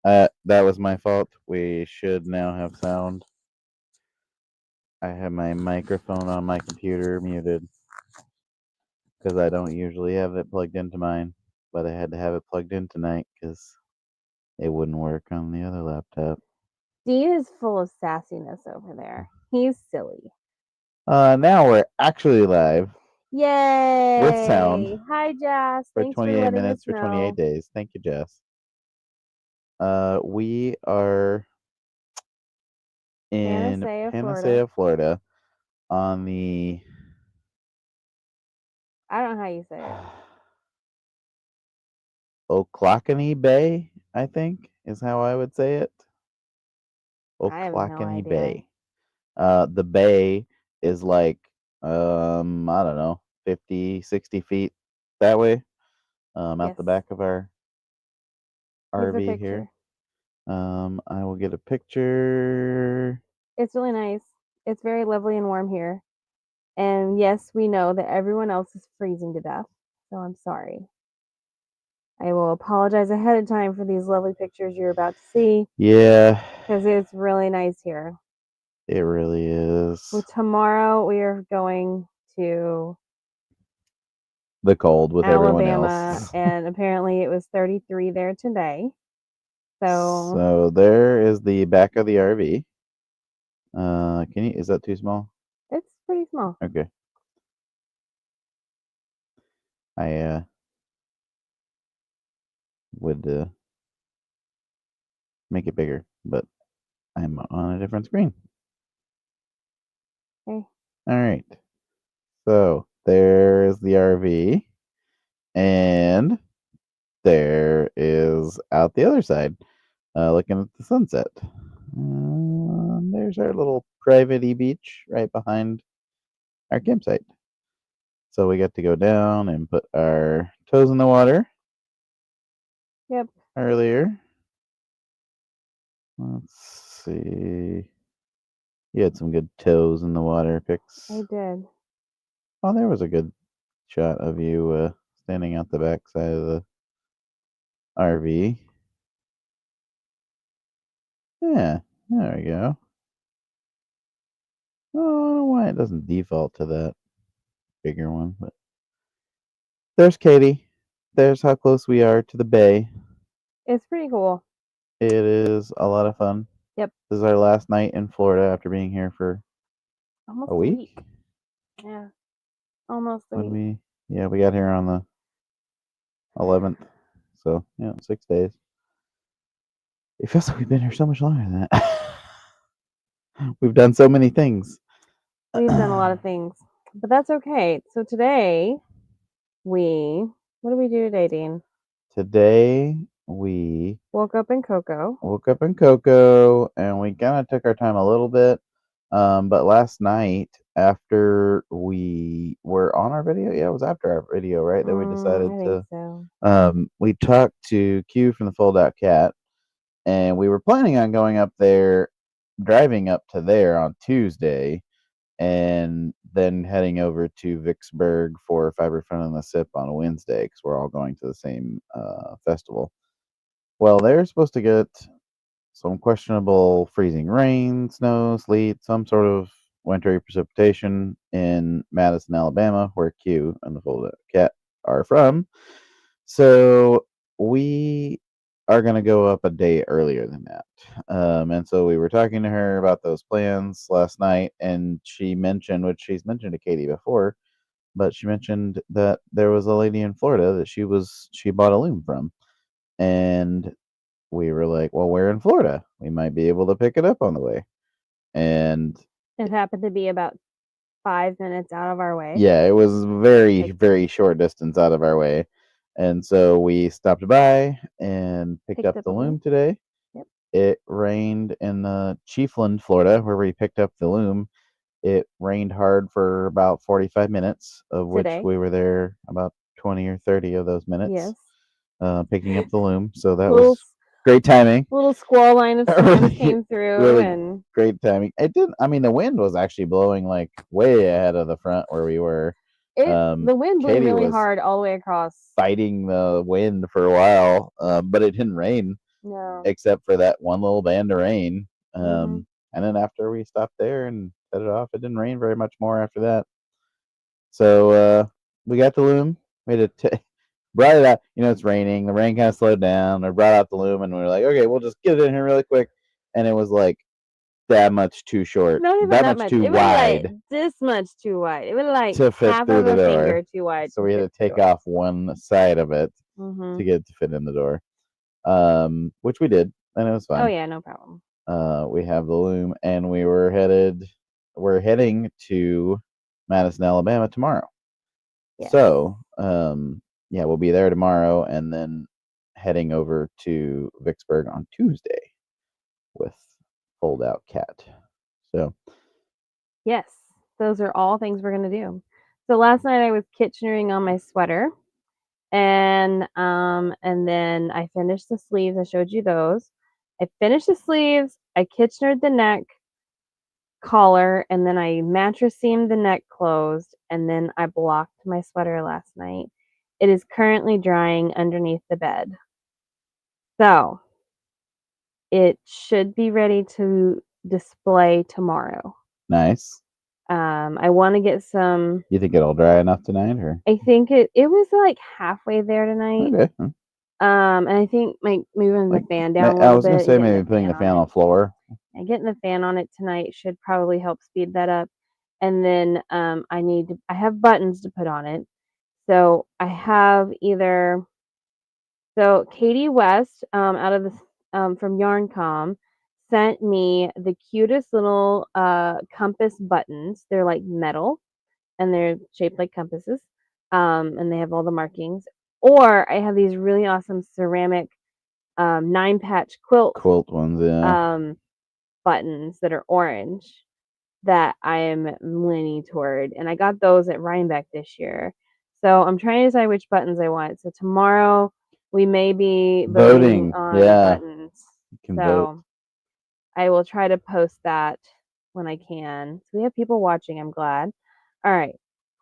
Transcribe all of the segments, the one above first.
That was my fault. We should now have sound. I have my microphone on my computer muted because I don't usually have it plugged into mine, but I had to have it plugged in tonight because it wouldn't work on the other laptop. Dean is full of sassiness over there. He's silly. Now we're actually live with sound Yay! Hi, Jess. for Thanks for 28 letting us minutes for 28 know. days. Thank you, Jess. We are in Panacea, Florida. Panacea, Florida, on the I don't know how you say it. Ocklawakanee Bay, I think is how I would say it. I have no Ocklawakanee idea. Bay. The bay is like I don't know, 50, 60 feet that way. Out Yes. the back of our Here's a RV here. picture. I will get a picture. It's really nice. It's very lovely and warm here. And yes, we know that everyone else is freezing to death. So I'm sorry. I will apologize ahead of time for these lovely pictures you're about to see Yeah, because it's really nice here. it really is. Well, tomorrow we are going to The cold with everyone Alabama, else. and apparently it was 33 there today. So So there is the back of the RV. Can you? Is that too small? it's pretty small. Okay. I would make it bigger, but I'm on a different screen. Okay. All right. So there is the RV, and there is out the other side, looking at the sunset. There's our little private beach right behind our campsite. So we got to go down and put our toes in the water Yep. earlier. Let's see. You had some good toes in the water pics. I did. Oh, there was a good shot of you standing out the back side of the RV. Yeah, there we go. Oh, I don't know why it doesn't default to that bigger one, but there's Katy. There's how close we are to the bay. It's pretty cool. It is a lot of fun. Yep. This is our last night in Florida after being here for Almost a a week. week. Yeah. Almost a When week. we got here on the 11th, so 6 days. It feels like we've been here so much longer than that. We've done so many things. We've done a lot of things, but that's okay. So today what did we do today, Dean? Today we Woke up in Cocoa. woke up in Cocoa and we kind of took our time a little bit. But last night, after we were on our video, it was after our video, right? That we decided I think to. so. We talked to Q from the Fold Out Cat, and we were planning on going up there, driving up to there on Tuesday, and then heading over to Vicksburg for Fiber Fun and the Sip on Wednesday because we're all going to the same festival. Well, they're supposed to get some questionable freezing rain, snow, sleet, some sort of wintry precipitation in Madison, Alabama, where Q and the Fold Cat are from. So we are going to go up a day earlier than that. And so we were talking to her about those plans last night, and she mentioned, which she's mentioned to Katy before, but she mentioned that there was a lady in Florida that she bought a loom from. And we were like, well, we're in Florida. We might be able to pick it up on the way. And It happened to be about 5 minutes out of our way. yeah, it was very, Like, very short distance out of our way. And so we stopped by and picked up the loom today. Yep. It rained in Chiefland, Florida, where we picked up the loom. It rained hard for about 45 minutes, of which Today. we were there about 20 or 30 of those minutes. Yes. Picking up the loom. So that Little- was great timing. Little squall line of storms Really- came through, really and great timing. It didn't. I mean, the wind was actually blowing like way ahead of the front where we were. the wind blew Katy really was hard all the way across. fighting the wind for a while, but it didn't rain. No. except for that one little band of rain. Mhm. And then after we stopped there and set it off, it didn't rain very much more after that. So we got the loom. We had to brought it out. It's raining. The rain kind of slowed down. I brought out the loom, and we were like, okay, we'll just get it in here really quick. And it was like that much too short, Not even that that much much. too It was like wide this much too wide. It was like to fit half through of the a finger door. too wide So to we had fit to through the take door. off one side of it to get it to fit in the door, which we did, and it was Oh fine. yeah, no problem. We have the loom, and we're heading to Madison, Alabama tomorrow. Yes. So, yeah, we'll be there tomorrow, and then heading over to Vicksburg on Tuesday with Fold Out Cat. So, Yes, those are all things we're gonna do. So last night I was kitchenering on my sweater, and then I finished the sleeves. I showed you those. I finished the sleeves. I kitchenered the neck collar, and then I mattress seamed the neck closed, and then I blocked my sweater last night. It is currently drying underneath the bed. So it should be ready to display tomorrow. nice. I want to get some. You think it'll dry enough tonight, or I think it was like halfway there tonight. okay? And I think like moving the Like, fan down a I little was gonna bit and say getting maybe the putting fan the on fan on it. the floor. And getting the fan on it tonight should probably help speed that up. And then I have buttons to put on it. So I have either Katie West out of the from Yarncom sent me the cutest little compass buttons. They're like metal and they're shaped like compasses. And they have all the markings. Or I have these really awesome ceramic 9-patch quilt Ones, yeah. buttons that are orange that I am leaning toward, and I got those at Rhinebeck this year. So I'm trying to decide which buttons I want. So tomorrow we may be voting Voting, on yeah. buttons. You can vote. So I will try to post that when I can. So we have people watching. I'm glad. All right,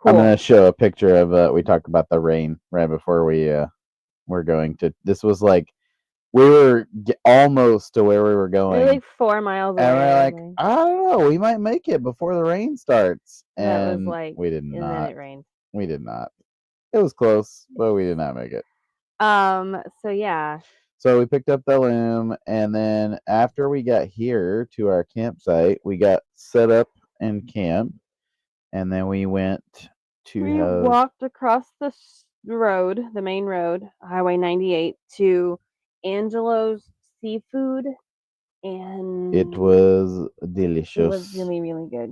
I'm cool. gonna show a picture of we talked about the rain right before we're going to. This was like we were almost to where we were going. We're like 4 miles away. And we're like, I don't know, we might make it before the rain starts. That was And like, we did and not. then it rained. We did not. It was close, but we did not make it. So yeah. So we picked up the loom, and then after we got here to our campsite, we got set up in camp, and then we went to We walked across the road, the main road, Highway 98, to Angelo's Seafood, and it was it delicious. was really, really good.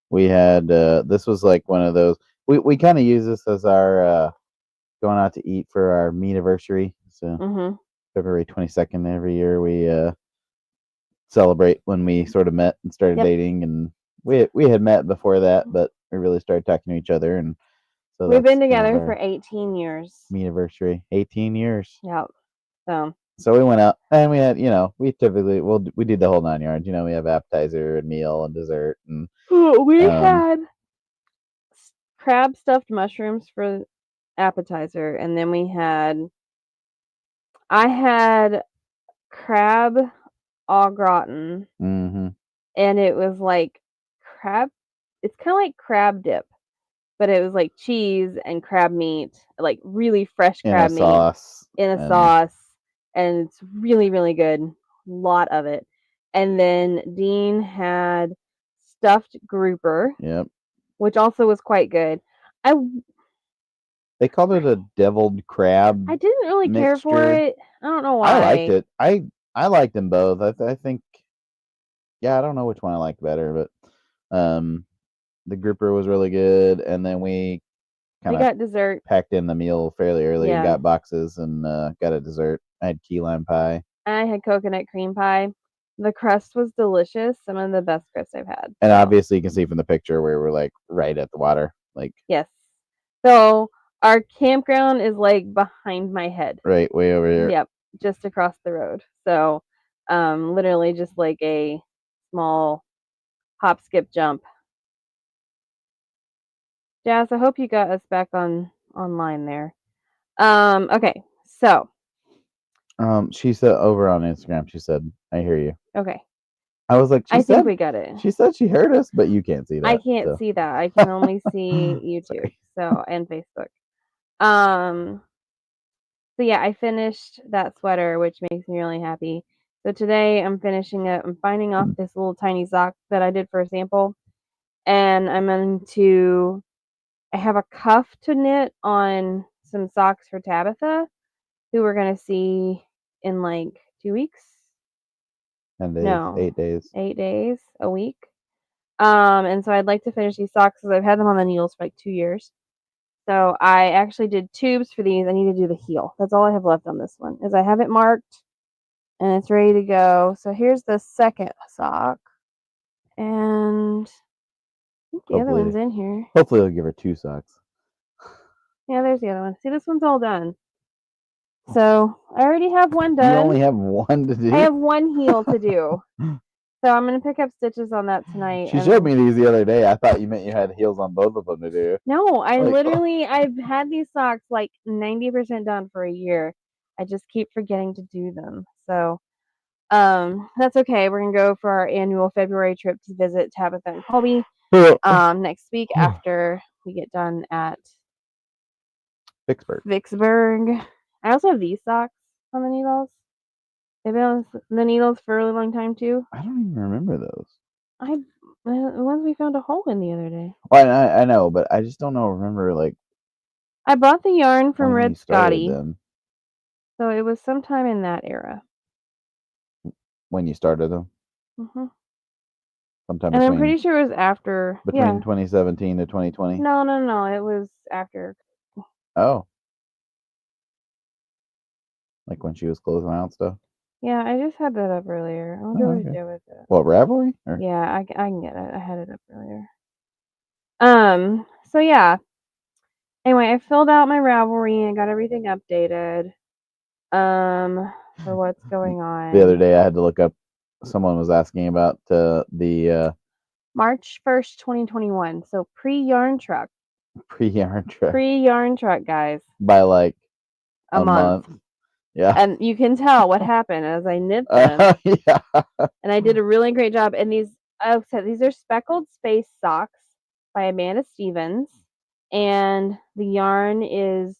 We had this was like one of those. We kind of use this as our going out to eat for our meat anniversary. So February 22nd every year we celebrate when we sort of met and started dating, and we had met before that, but we really started talking to each other, and so we've been together for 18 years. Meat anniversary, 18 years. Yep. So we went out, and we had, we typically we do the whole 9 yards. We have appetizer and meal and dessert, and we had crab stuffed mushrooms for appetizer, and then I had crab au gratin, and it was like crab. It's kind of like crab dip, but it was like cheese and crab meat, like really fresh crab meat in a sauce, and it's really, really good. A lot of it. And then Dean had stuffed grouper, which also was quite good. They called it a deviled crab. I didn't really care for it. I don't know why. I liked it. I liked them both. I think, yeah, I don't know which one I liked better, but the grouper was really good, and then we got dessert. Packed in the meal fairly early. Yeah. Got boxes and got a dessert. I had key lime pie. I had coconut cream pie. The crust was delicious. Some of the best crust I've had. And obviously, you can see from the picture where we're like right at the water. Like, yes. So our campground is like behind my head. Right, way over here. Yep, just across the road. So, literally just like a small hop, skip, jump. Jazz, I hope you got us back online there. Okay, so She said over on Instagram. She said, "I hear you." Okay. I was like, I think we got it. She said she heard us, but you can't see that. I can't so. see that. I can only see YouTube, Sorry. and Facebook. So yeah, I finished that sweater, which makes me really happy. So today I'm finishing it. I'm finding off this little tiny sock that I did for a sample, and I have a cuff to knit on some socks for Tabitha, who we're gonna see in like 2 weeks. 10 days, No, 8 days. 8 days, a week. And so I'd like to finish these socks because I've had them on the needles for like 2 years. So I actually did tubes for these. I need to do the heel. That's all I have left on this one, is I have it marked and it's ready to go. So here's the second sock. And I think the other one's in here. Hopefully, I'll give her 2 socks. Yeah, there's the other one. See, this one's all done. So I already have one done. You only have one to do? I have one heel to do. So I'm going to pick up stitches on that tonight. She showed me these the other day. I thought you meant you had heels on both of them to do. No, I've had these socks like 90% done for a year. I just keep forgetting to do them. So that's okay. We're going to go for our annual February trip to visit Tabitha and Colby next week after we get done at Vicksburg. I also have these socks on the needles. They've been on the needles for a really long time too. I don't even remember those. The ones we found a hole in the other day. Well, I know, but I just don't remember like. I bought the yarn from when Red you started Scotty. them. So it was sometime in that era. When you started them? Mm-hmm. Sometime And I'm pretty sure it was after. between 2017 to 2020? No. It was after. Oh. Like when she was closing out stuff? Yeah, I just had that up earlier. I wonder what to do with it. What, Ravelry? Or? Yeah, I can get it. I had it up earlier. So yeah. Anyway, I filled out my Ravelry and got everything updated. For what's going on. The other day I had to look up, someone was asking about the March 1st, 2021. So pre-yarn truck. Pre-yarn truck. Pre-yarn truck, guys. By like a month. Yeah. And you can tell what happened as I knit them. Yeah. And I did a really great job. And these are Speckled Space socks by Amanda Stevens. And the yarn is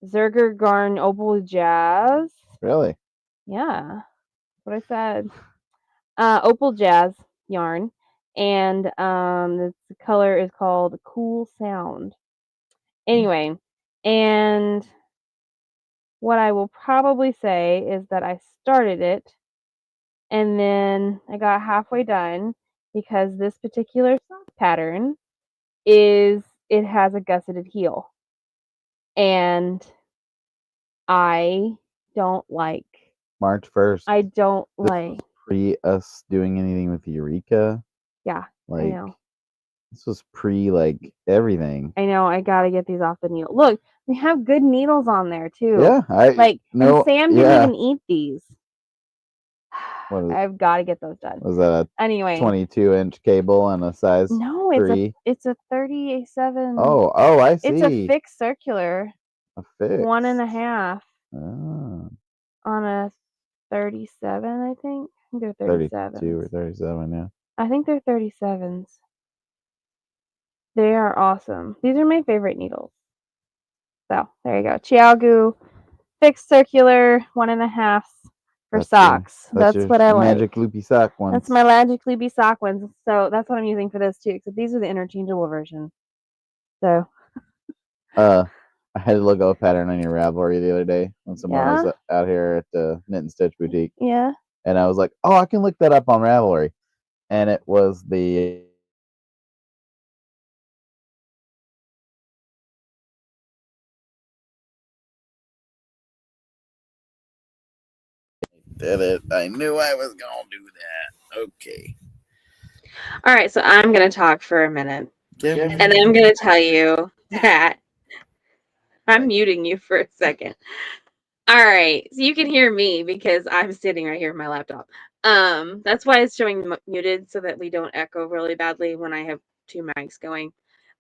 Zerger Garn Opal Jazz. Really? Yeah. That's what I said. Opal Jazz yarn. And the color is called Cool Sound. Anyway, and what I will probably say is that I started it and then I got halfway done because this particular sock pattern it has a gusseted heel. And I don't like March 1st. I don't like pre us doing anything with Eureka. Yeah, like, I know. This was pre like everything. I know. I gotta get these off the needle. Look, we have good needles on there too. Yeah, and Sam didn't even eat these. I've got to get those done. Was that a 22-inch cable and a size? No, 3? It's a 37. Oh, I see. It's a fixed circular. A fixed 1.5. Oh. On a 37, I think. I think they're 37. 32 or 37, yeah. I think they're 37s. They are awesome. These are my favorite needles. So there you go. Chiaogu fixed circular 1.5 for socks. That's what I like. Magic loopy sock ones. That's my magic loopy sock ones. So that's what I'm using for this too. Except these are the interchangeable version. So. I had to look up a pattern on your Ravelry the other day when someone was out here at the Knit and Stitch boutique. Yeah. And I was like, oh, I can look that up on Ravelry. And it was the did it. I knew I was going to do that. Okay. All right, so I'm going to talk for a minute. And I'm going to tell you that I'm muting you for a second. All right, so you can hear me because I'm sitting right here with my laptop. That's why it's showing muted so that we don't echo really badly when I have 2 mics going.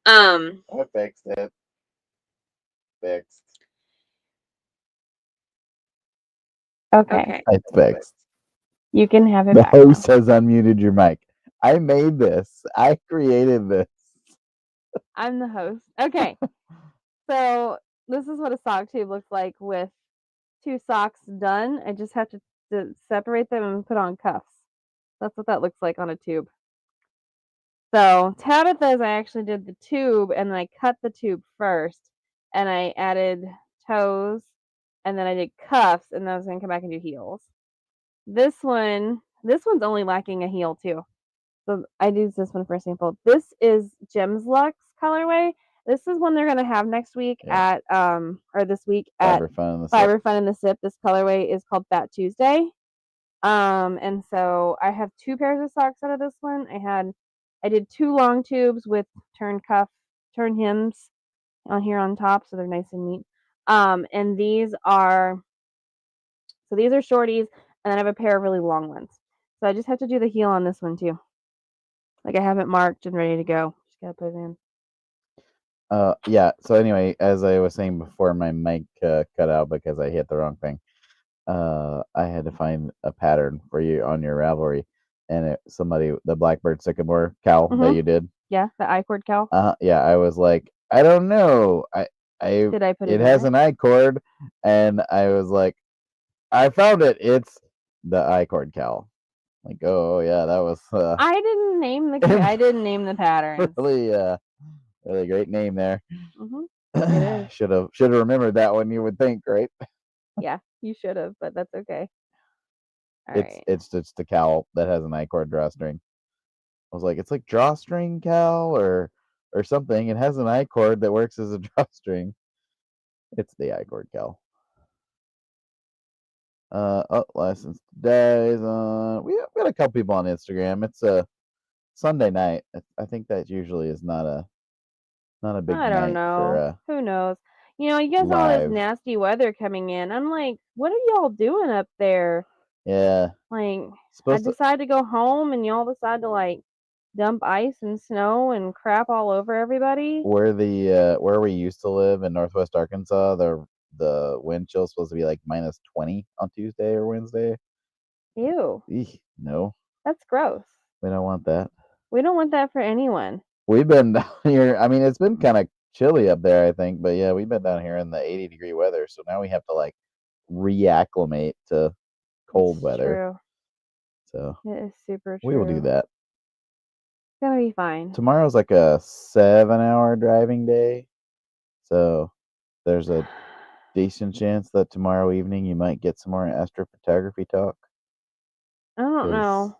I fixed it. Fixed. Okay. It's fixed. You can have it The back now. host has unmuted your mic. I made this. I created this. I'm the host. Okay. So this is what a sock tube looks like with 2 socks done. I just have to separate them and put on cuffs. That's what that looks like on a tube. So Tabitha's, I actually did the tube and then I cut the tube first and I added toes and then I did cuffs and then I was gonna come back and do heels. This one's only lacking a heel too. So I use this one for a sample. This is Gem's Lux colorway. This is one they're gonna have next week at or this week at Fiber Fun in the Sip. This colorway is called Fat Tuesday. And so I have 2 pairs of socks out of this one. I did 2 long tubes with turn hems on here on top, so they're nice and neat. And these are shorties, and then I have a pair of really long ones. So I just have to do the heel on this one too. Like I have it marked and ready to go. Just gotta put it in. Yeah. So anyway, as I was saying before, my mic cut out because I hit the wrong thing. I had to find a pattern for you on your Ravelry, and the Blackbird Sycamore cowl that you did. Yeah, the I-cord cowl. Yeah. I was like, I don't know. Did I put it It in has there? an I-cord, and I was like, I found it. It's the I-cord cowl. Like, oh yeah, that was I didn't name the pattern. really great name there. It is. Should have remembered that one. You would think, right? Yeah, you should have, but that's okay. All It's right. it's just the cowl that has an I-cord drawstring. I was like, it's like drawstring cowl or something. It has an I-cord that works as a drawstring. It's the I-cord cowl. License days. We got a couple people on Instagram. It's a Sunday night. I think that usually is not a big I don't night know. for Who knows? You know, you guys all this live. nasty weather coming in. I'm like, what are y'all doing up there? Yeah. Like, I Supposed to decide to go home and y'all decide to like dump ice and snow and crap all over everybody. where we used to live in Northwest Arkansas, the wind chill is supposed to be like -20 on Tuesday or Wednesday. Ew. Eek, no, That's gross. we don't want that. We don't want that for anyone. We've been down here. I mean, it's been kind of chilly up there, I think, but yeah, we've been down here in the 80-degree weather. So now we have to like reacclimate to cold It's weather. true. So It is super true. we will do that. It's gonna be fine. Tomorrow's like a 7-hour driving day, so there's a decent chance that tomorrow evening you might get some more astrophotography talk. I don't know.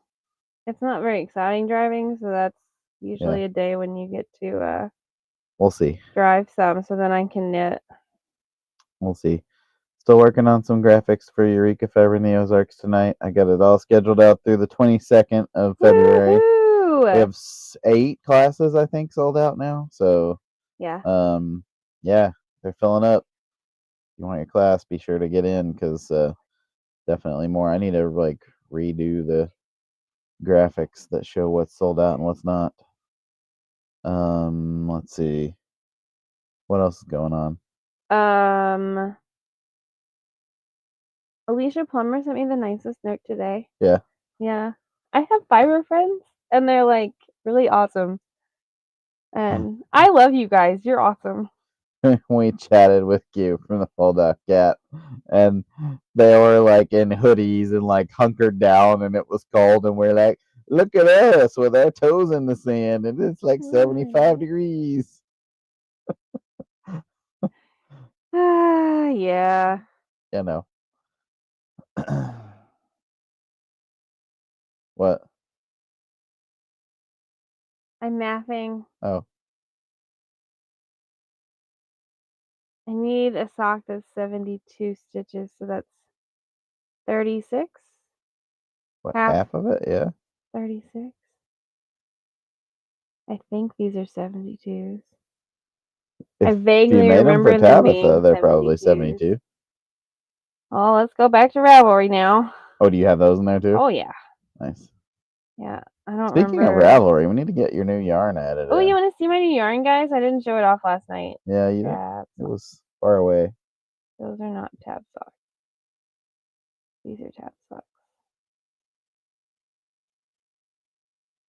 It's not very exciting driving, so that's usually a day when you get to We'll see. drive some, so then I can knit. We'll see. Still working on some graphics for Eureka Fiber in the Ozarks tonight. I got it all scheduled out through the 22nd of February. Woo-hoo! We have 8 classes, I think, sold out now. So yeah, yeah, they're filling up. If you want your class, be sure to get in because definitely more. I need to like redo the graphics that show what's sold out and what's not. Let's see. What else is going on? Alicia Plummer sent me the nicest note today. Yeah. Yeah. I have fiber friends and they're like really awesome. And I love you guys. You're awesome. We chatted with Q from the Fold Out Cat, and they were like in hoodies and like hunkered down, and it was cold, and we're like, look at us with our toes in the sand, and it's like 75 degrees. Yeah. You know. What? I'm mathing. Oh. I need a sock that's 72 stitches, so that's 36. What, half of it? Yeah. 36. I think these are 72s. I vaguely remember them being they're probably 72. Oh, let's go back to Ravelry now. Oh, do you have those in there too? Oh yeah. Nice. Yeah, I don't Speaking remember. of Ravelry, we need to get your new yarn added. Oh, you want to see my new yarn, guys? I didn't show it off last night. Yeah, you did. It was far away. Those are not tab socks. These are tap socks.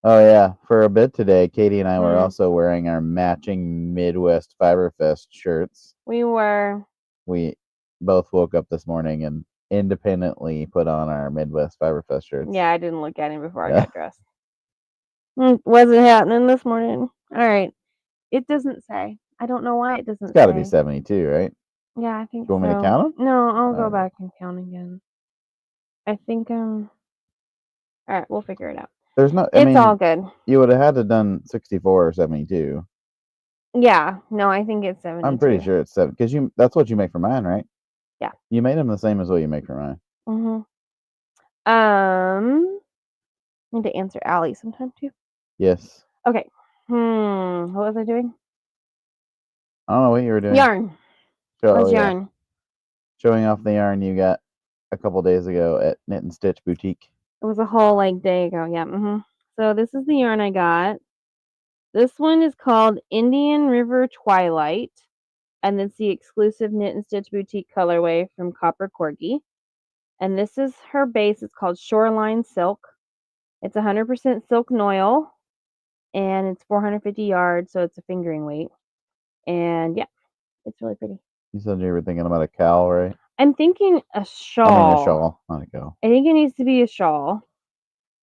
Oh yeah, for a bit today, Katie and I were also wearing our matching Midwest Fiberfest shirts. We were. We both woke up this morning and independently put on our Midwest Fiberfest shirts. Yeah, I didn't look at him before I got dressed. Wasn't happening this morning. All right. It doesn't say. I don't know why it doesn't say. It's got to be 72, right? Yeah, I think so. Do you want me to count them? No, I'll go back and count again. I think all right, we'll figure it out. There's no. It's all good. You would have had to done 64 or 72. Yeah. No, I think it's 72. I'm pretty sure it's 7 because that's what you make for mine, right? Yeah. You made them the same as what you make for mine. I need to answer Allie sometime too. Yes. Okay. What was I doing? I don't know what you were doing. Yarn. What's yarn? Showing off the yarn you got a couple days ago at Knit and Stitch Boutique. It was a whole day ago. Yeah. So this is the yarn I got. This one is called Indian River Twilight, and it's the exclusive Knit and Stitch Boutique colorway from Copper Corgi. And this is her base. It's called Shoreline Silk. It's 100% silk noil, and it's 450 yards, so it's a fingering weight. And yeah, it's really pretty. You said you were thinking about a cowl, right? I'm thinking a shawl. I mean a shawl, not a cowl. I think it needs to be a shawl.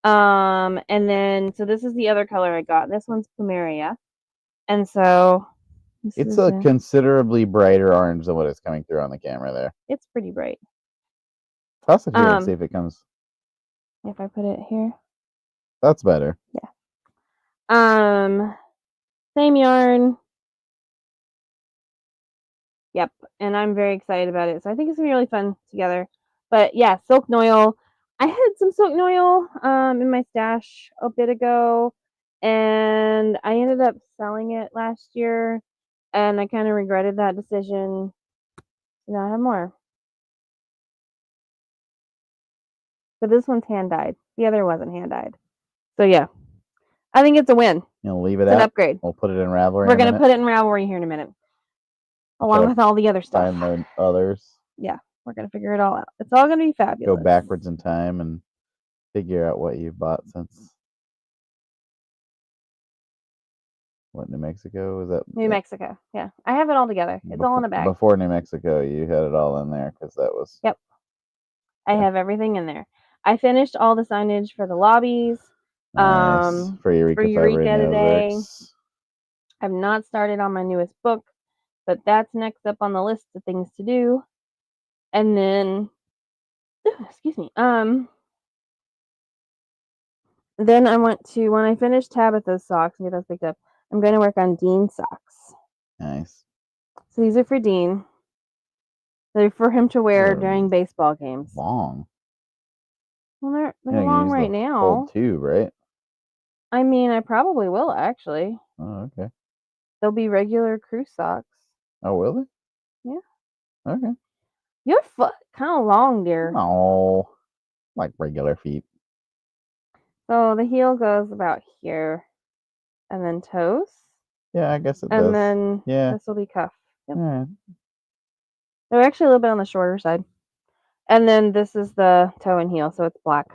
And then, so this is the other color I got. This one's Panacea. And so it's a considerably brighter orange than what is coming through on the camera there. It's pretty bright. Toss it here and see if it comes. If I put it here. That's better. Yeah. Same yarn. Yep. And I'm very excited about it. So I think it's gonna be really fun together. But yeah, silk noil. I had some silk noil in my stash a bit ago, and I ended up selling it last year, and I kind of regretted that decision. Now I have more. But this one's hand dyed. The other wasn't hand dyed. So yeah, I think it's a win. You'll leave it It's out. an upgrade. We'll put it in Ravelry. We're gonna put it in Ravelry here in a minute, along with all the other stuff. Find the others. Yeah, we're gonna figure it all out. It's all gonna be fabulous. Go backwards in time and figure out what you've bought since. What, New Mexico? Was that New Mexico? Yeah, I have it all together. It's all in a bag. Before New Mexico, you had it all in there because that was. Yep. I have everything in there. I finished all the signage for the lobbies. Nice. For Eureka today. I've not started on my newest book, but that's next up on the list of things to do. And then, excuse me. Then I want to, when I finish Tabitha's socks and get those picked up, I'm going to work on Dean's socks. Nice. So these are for Dean. They're for him to wear during baseball games. Long. Well, they're long right now. Old tube, right? I mean, I probably will actually. Oh, okay. They'll be regular crew socks. Oh, will they? Yeah. Okay. Your foot kind of long, dear. Oh, like regular feet. So the heel goes about here, and then toes. Yeah, I guess it does. And then this will be cuff. Yep. Right. They're actually a little bit on the shorter side. And then this is the toe and heel, so it's black.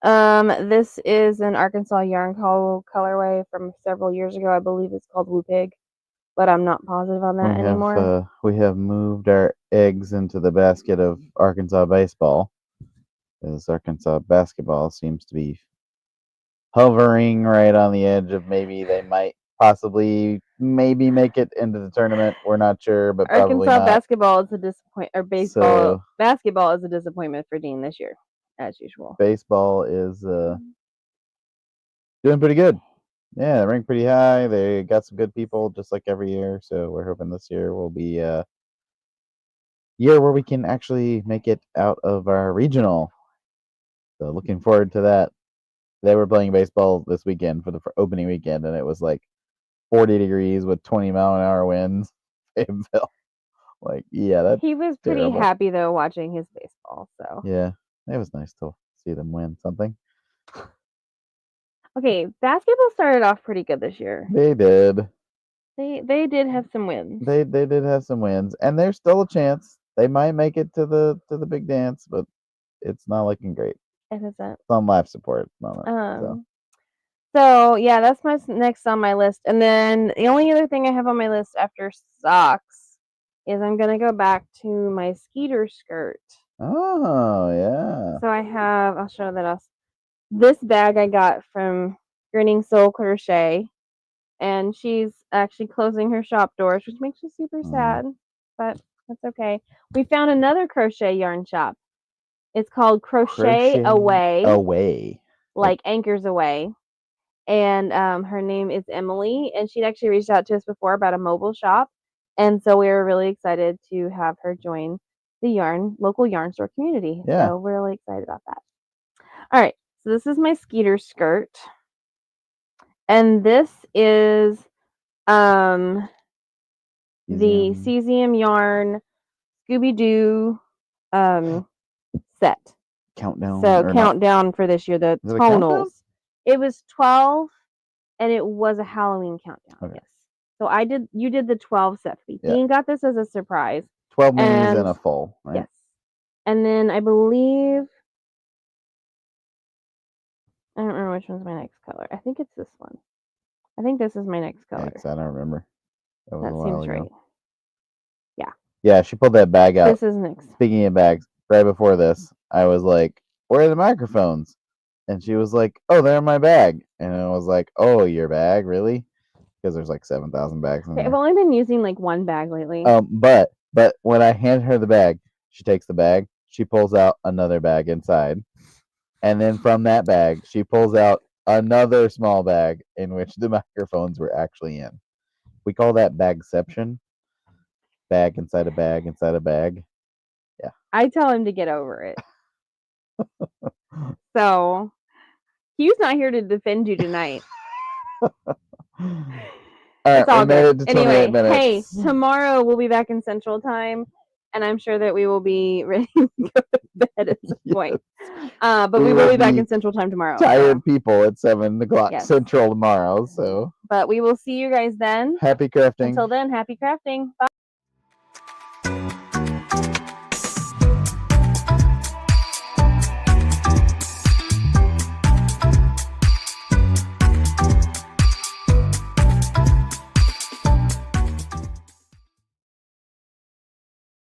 This is an Arkansas yarn colorway from several years ago. I believe it's called Woo Pig, but I'm not positive on that anymore. We have moved our eggs into the basket of Arkansas baseball, because Arkansas basketball seems to be hovering right on the edge of maybe they might maybe make it into the tournament. We're not sure, but probably Arkansas not. Basketball is a disappointment, or baseball. Basketball is a disappointment for Dean this year, as usual. Baseball is doing pretty good. Yeah, they rank pretty high. They got some good people, just like every year. So we're hoping this year will be a year where we can actually make it out of our regional. So looking forward to that. They were playing baseball this weekend for the opening weekend, and it was like 40 degrees with 20-mile-an-hour winds. Like, yeah, he was pretty happy though watching his baseball. So yeah, it was nice to see them win something. Okay, basketball started off pretty good this year. They did. They did have some wins. They did have some wins, and there's still a chance they might make it to the big dance, but it's not looking great. It isn't. It's on life support at the moment. So yeah, that's my next on my list. And then the only other thing I have on my list after socks is I'm gonna go back to my Skeeter skirt. Oh yeah. So I'll show that us. This bag I got from Grinning Soul Crochet, and she's actually closing her shop doors, which makes me super sad, but that's okay. We found another crochet yarn shop. It's called Crochet Away. like Anchors Away. And her name is Emily, and she'd actually reached out to us before about a mobile shop, and so we were really excited to have her join the local yarn store community. Yeah. So we're really excited about that. All right, so this is my Skeeter skirt, and this is the Cesium yarn Scooby-Doo set. Countdown. So countdown for this year, the tonals. It was 12, and it was a Halloween countdown. Okay. Yes. So you did the 12 set. Dean got this as a surprise. 12 minis and a full, right? Yes. And then I believe, I don't remember which one's my next color. I think it's this one. I think this is my next color. Yes, I don't remember. That seems right. Yeah. Yeah, she pulled that bag out. This is next. Speaking of bags, right before this, I was like, where are the microphones? And she was like, oh, they're in my bag. And I was like, oh, your bag? Really? Because there's like 7,000 bags in there. I've only been using like one bag lately. But when I hand her the bag, she takes the bag, she pulls out another bag inside. And then from that bag, she pulls out another small bag in which the microphones were actually in. We call that bagception. Bag inside a bag inside a bag. Yeah. I tell him to get over it. So, Hugh's not here to defend you tonight. It's all good. Anyway, hey, tomorrow we'll be back in Central Time, and I'm sure that we will be ready to go to bed at some point. But we will be back in Central Time tomorrow. Tired people at 7 o'clock Central tomorrow. So, but we will see you guys then. Happy crafting. Until then, happy crafting. Bye.